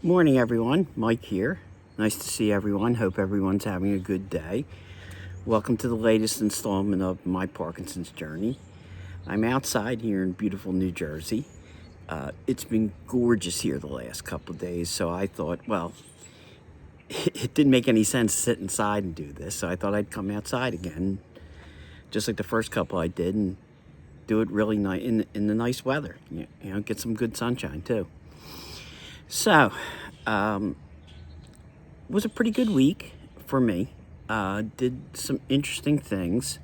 Morning, everyone. Mike here. Nice to see everyone. Hope everyone's having a good day. Welcome to the latest installment of my Parkinson's journey. I'm outside here in beautiful New Jersey. It's been gorgeous here the last couple of days, so I thought, well, it didn't make any sense to sit inside and do this, so I thought I'd come outside again, just like the first couple I did, and do it really nice in the nice weather. Get some good sunshine too. So, it was a pretty good week for me. Did some interesting things.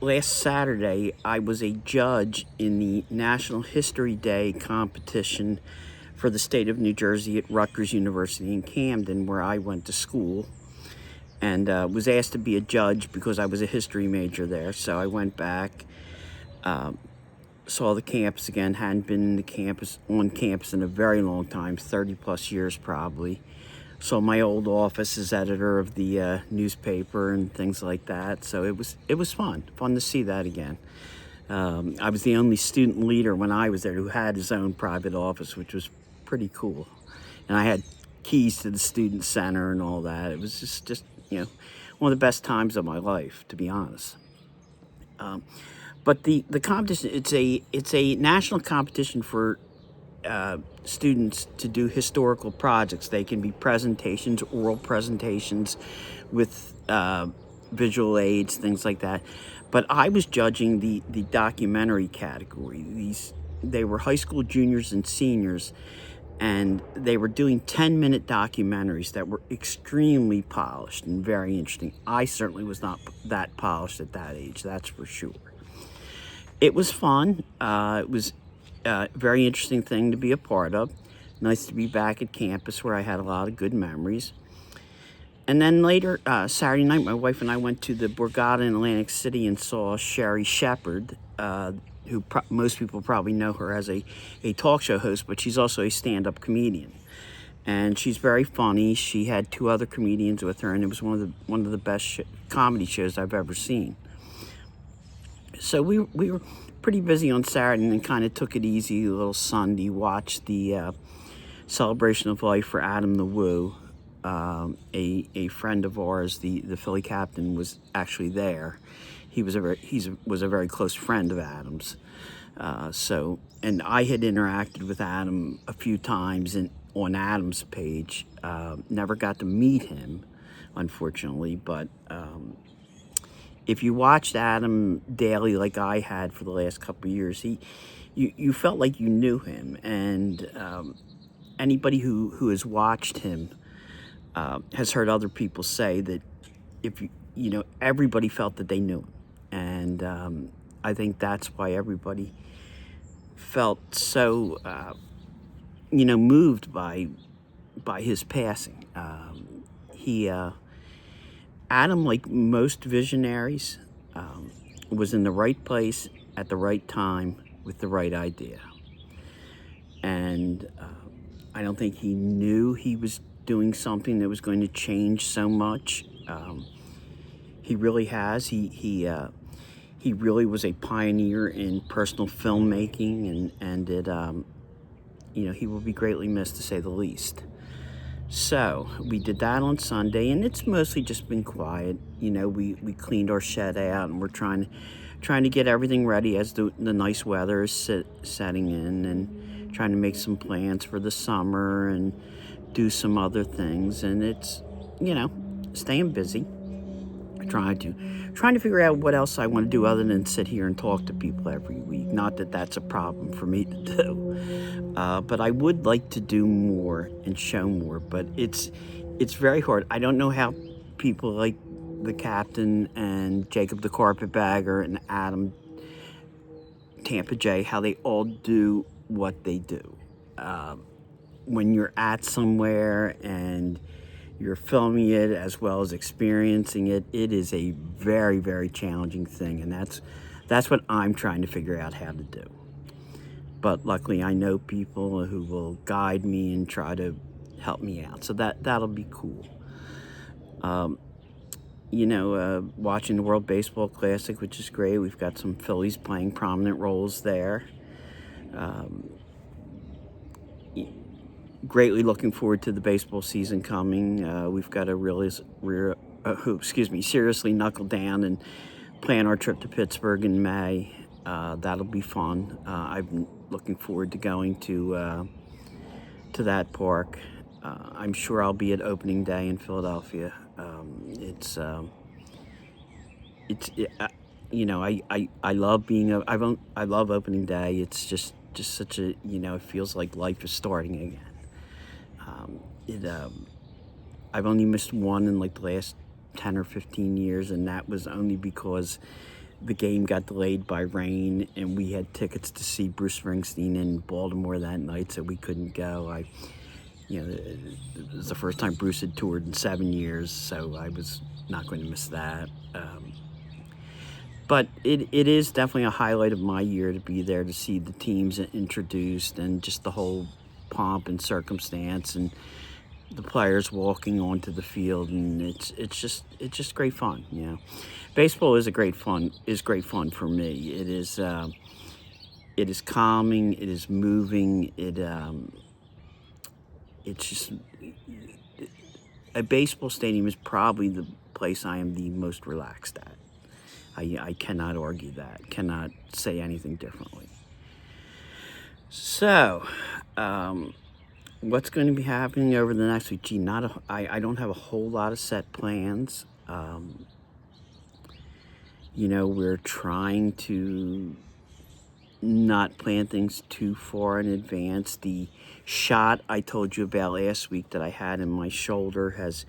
Last Saturday, I was a judge in the National History Day competition for the state of New Jersey at Rutgers University in Camden, where I went to school, and was asked to be a judge because I was a history major there. So I went back, saw the campus again. Hadn't been on campus in a very long time, 30 plus years probably. Saw my old office as editor of the newspaper and things like that. So it was fun to see that again. I was the only student leader when I was there who had his own private office, which was pretty cool. And I had keys to the student center and all that. It was just one of the best times of my life, to be honest. But the competition, it's a national competition for students to do historical projects. They can be presentations, oral presentations with visual aids, things like that. But I was judging the documentary category. They were high school juniors and seniors, and they were doing 10-minute documentaries that were extremely polished and very interesting. I certainly was not that polished at that age, that's for sure. It was fun. It was a very interesting thing to be a part of. Nice to be back at campus where I had a lot of good memories. And then later, Saturday night, my wife and I went to the Borgata in Atlantic City and saw Sherri Shepherd, who most people probably know her as a talk show host, but she's also a stand-up comedian. And she's very funny. She had two other comedians with her, and it was one of the best comedy shows I've ever seen. So we were pretty busy on Saturday and then kind of took it easy a little Sunday, watched the celebration of life for Adam the Woo. A friend of ours, the Philly captain, was actually there. He was a very close friend of Adam's. And I had interacted with Adam a few times on Adam's page. Never got to meet him, unfortunately, but if you watched Adam daily like I had for the last couple of years, you felt like you knew him. And anybody who has watched him has heard other people say that everybody felt that they knew him. And I think that's why everybody felt so moved by his passing. Adam, like most visionaries, was in the right place at the right time with the right idea. And I don't think he knew he was doing something that was going to change so much. He really has. He really was a pioneer in personal filmmaking, and he will be greatly missed, to say the least. So we did that on Sunday, and it's mostly just been quiet. We cleaned our shed out, and we're trying to get everything ready as the nice weather is setting in, and trying to make some plans for the summer and do some other things. And it's staying busy, trying to figure out what else I want to do other than sit here and talk to people every week. Not that that's a problem for me to do, but I would like to do more and show more, but it's very hard. I don't know how people like the captain and Jacob the carpetbagger and Adam Tampa J, how they all do what they do. When you're at somewhere and you're filming it as well as experiencing it, it is a very, very challenging thing, and that's what I'm trying to figure out how to do. But luckily, I know people who will guide me and try to help me out, so that'll be cool. Watching the World Baseball Classic, which is great. We've got some Phillies playing prominent roles there. greatly looking forward to the baseball season coming. We've got to really, seriously knuckle down and plan our trip to Pittsburgh in May. That'll be fun. I've been looking forward to going to that park. I'm sure I'll be at opening day in Philadelphia. I love I love opening day. It's just such a, it feels like life is starting again. It I've only missed one in like the last 10 or 15 years, and that was only because the game got delayed by rain, and we had tickets to see Bruce Springsteen in Baltimore that night, so we couldn't go. It was the first time Bruce had toured in 7 years, so I was not going to miss that. But it is definitely a highlight of my year to be there to see the teams introduced and just the whole pomp and circumstance and the players walking onto the field, and it's just great fun. Baseball is great fun for me. It is calming. It is moving. It's just a baseball stadium is probably the place I am the most relaxed at. I cannot argue that. Cannot say anything differently. So, what's going to be happening over the next week? I don't have a whole lot of set plans. We're trying to not plan things too far in advance. The shot I told you about last week that I had in my shoulder has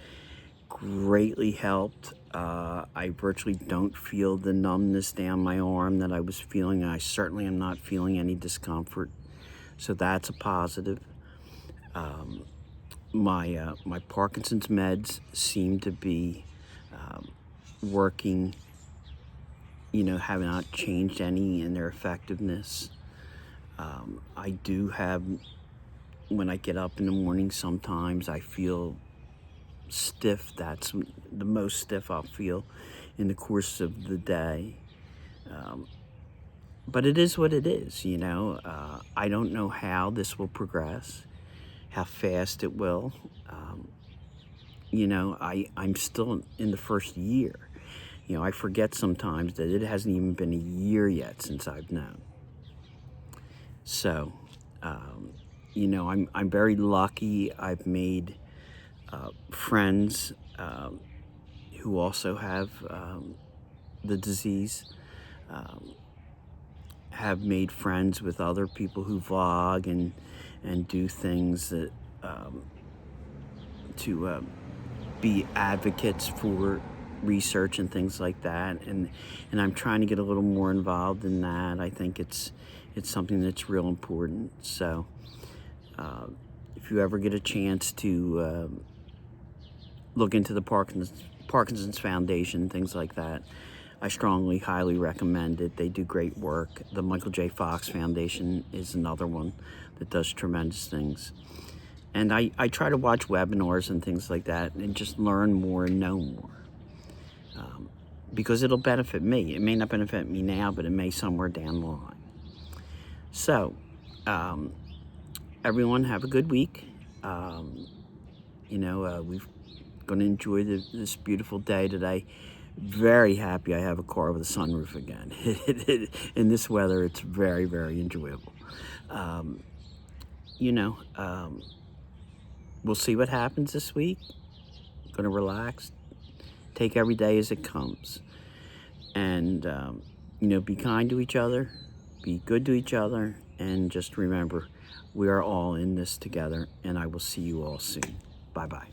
greatly helped. I virtually don't feel the numbness down my arm that I was feeling. I certainly am not feeling any discomfort, so that's a positive. My Parkinson's meds seem to be working. Have not changed any in their effectiveness. I do have, when I get up in the morning, sometimes I feel stiff. That's the most stiff I'll feel in the course of the day. But it is what it is, I don't know how this will progress, how fast it will. I'm still in the first year. I forget sometimes that it hasn't even been a year yet since I've known. So, I'm very lucky. I've made friends who also have the disease, have made friends with other people who vlog and do things that to be advocates for research and things like that, and I'm trying to get a little more involved in that. I think it's something that's real important. So if you ever get a chance to look into the Parkinson's Foundation, things like that, I strongly, highly recommend it. They do great work. The Michael J. Fox Foundation is another one that does tremendous things. And I try to watch webinars and things like that and just learn more and know more. Because it'll benefit me. It may not benefit me now, but it may somewhere down the line. So, everyone have a good week. We're going to enjoy this beautiful day today. Very happy I have a car with a sunroof again. In this weather, it's very, very enjoyable. We'll see what happens this week. Going to relax. Take every day as it comes. And, be kind to each other. Be good to each other. And just remember, we are all in this together. And I will see you all soon. Bye-bye.